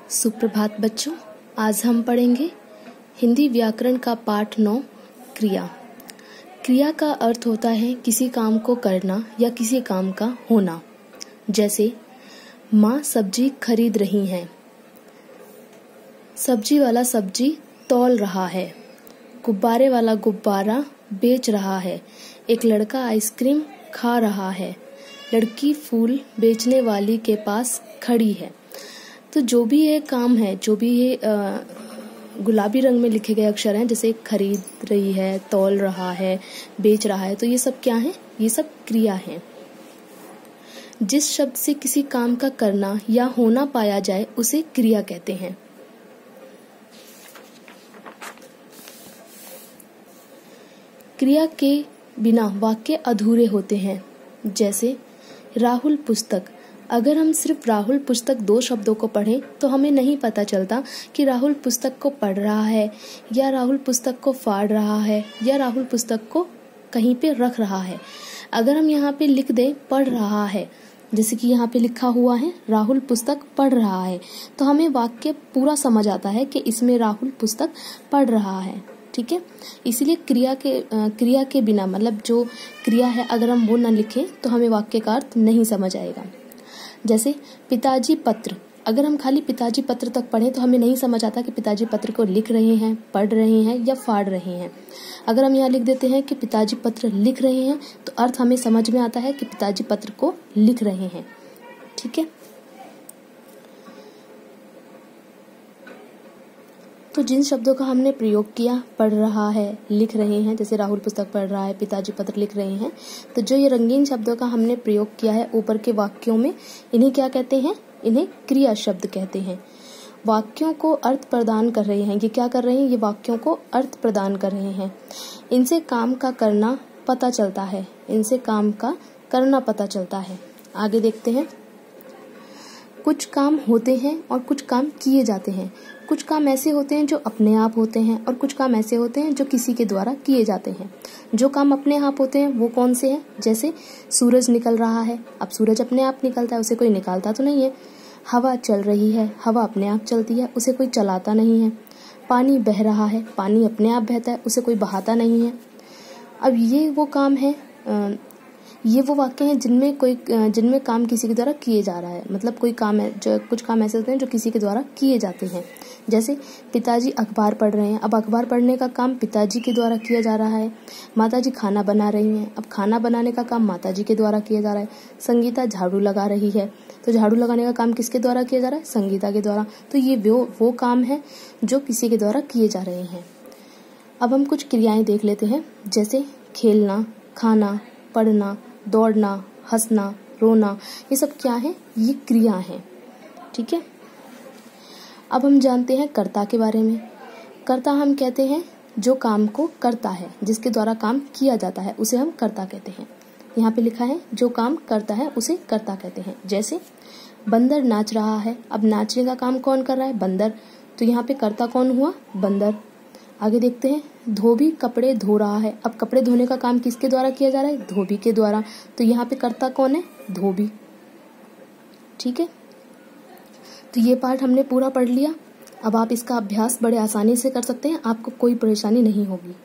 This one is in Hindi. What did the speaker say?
सुप्रभात बच्चों, आज हम पढ़ेंगे हिंदी व्याकरण का पाठ 9 क्रिया। क्रिया का अर्थ होता है किसी काम को करना या किसी काम का होना। जैसे माँ सब्जी खरीद रही हैं, सब्जी वाला सब्जी तौल रहा है, गुब्बारे वाला गुब्बारा बेच रहा है, एक लड़का आइसक्रीम खा रहा है, लड़की फूल बेचने वाली के पास खड़ी है। तो जो भी ये काम है, जो भी ये गुलाबी रंग में लिखे गए अक्षर हैं, जैसे खरीद रही है, तौल रहा है, बेच रहा है, तो ये सब क्या है? ये सब क्रिया है। जिस शब्द से किसी काम का करना या होना पाया जाए उसे क्रिया कहते हैं। क्रिया के बिना वाक्य अधूरे होते हैं। जैसे राहुल पुस्तक। अगर हम सिर्फ राहुल पुस्तक 2 शब्दों को पढ़ें तो हमें नहीं पता चलता कि राहुल पुस्तक को पढ़ रहा है या राहुल पुस्तक को फाड़ रहा है या राहुल पुस्तक को कहीं पे रख रहा है। अगर हम यहाँ पे लिख दें पढ़ रहा है, जैसे कि यहाँ पे लिखा हुआ है राहुल पुस्तक पढ़ रहा है, तो हमें वाक्य पूरा समझ आता है कि इसमें राहुल पुस्तक पढ़ रहा है। ठीक है, इसीलिए क्रिया के बिना, मतलब जो क्रिया है, अगर हम वो न लिखें तो हमें वाक्य का अर्थ नहीं समझ आएगा। जैसे पिताजी पत्र। अगर हम खाली पिताजी पत्र तक पढ़ें तो हमें नहीं समझ आता कि पिताजी पत्र को लिख रहे हैं, पढ़ रहे हैं या फाड़ रहे हैं। अगर हम यहाँ लिख देते हैं कि पिताजी पत्र लिख रहे हैं तो अर्थ हमें समझ में आता है कि पिताजी पत्र को लिख रहे हैं। ठीक है, तो जिन शब्दों का हमने प्रयोग किया, पढ़ रहा है, लिख रहे हैं, जैसे राहुल पुस्तक पढ़ रहा है, पिताजी पत्र लिख रहे हैं, तो जो ये रंगीन शब्दों का हमने प्रयोग किया है ऊपर के वाक्यों में, इन्हें क्या कहते हैं? इन्हें क्रिया शब्द कहते हैं। वाक्यों को अर्थ प्रदान कर रहे हैं। ये क्या कर रहे हैं? ये वाक्यों को अर्थ प्रदान कर रहे हैं। इनसे काम का करना पता चलता है, इनसे काम का करना पता चलता है। आगे देखते हैं। कुछ काम होते हैं और कुछ काम किए जाते हैं। कुछ काम ऐसे होते हैं जो अपने आप होते हैं और कुछ काम ऐसे होते हैं जो किसी के द्वारा किए जाते हैं। जो काम अपने आप होते हैं वो कौन से हैं? जैसे सूरज निकल रहा है, अब सूरज अपने आप निकलता है, उसे कोई निकालता तो नहीं है। हवा चल रही है, हवा अपने आप चलती है, उसे कोई चलाता नहीं है। पानी बह रहा है, पानी अपने आप बहता है, उसे कोई बहाता नहीं है। अब ये वो काम है, ये वो वाक्य हैं जिनमें काम किसी के द्वारा किए जा रहा है। मतलब कोई काम है, जो कुछ काम ऐसे होते हैं जो किसी के द्वारा किए जाते हैं। जैसे पिताजी अखबार पढ़ रहे हैं, अब अखबार पढ़ने का काम पिताजी के द्वारा किया जा रहा है। माताजी खाना बना रही हैं, अब खाना बनाने का काम माताजी के द्वारा किया जा रहा है। संगीता झाड़ू लगा रही है, तो झाड़ू लगाने का काम किसके द्वारा किया जा रहा है? संगीता के द्वारा। तो ये वो काम है जो किसी के द्वारा किए जा रहे हैं। अब हम कुछ क्रियाएं देख लेते हैं। जैसे खेलना, खाना, पढ़ना, दौड़ना, हंसना, रोना, ये सब क्या है? ये क्रिया है। ठीक है, अब हम जानते हैं कर्ता के बारे में। कर्ता हम कहते हैं जो काम को करता है, जिसके द्वारा काम किया जाता है, उसे हम कर्ता कहते हैं। यहाँ पे लिखा है जो काम करता है उसे कर्ता कहते हैं। जैसे बंदर नाच रहा है, अब नाचने का काम कौन कर रहा है? बंदर। तो यहाँ पे कर्ता कौन हुआ? बंदर। आगे देखते हैं। धोबी कपड़े धो रहा है, अब कपड़े धोने का काम किसके द्वारा किया जा रहा है? धोबी के द्वारा। तो यहाँ पे कर्ता कौन है? धोबी। ठीक है, तो ये पाठ हमने पूरा पढ़ लिया। अब आप इसका अभ्यास बड़े आसानी से कर सकते हैं, आपको कोई परेशानी नहीं होगी।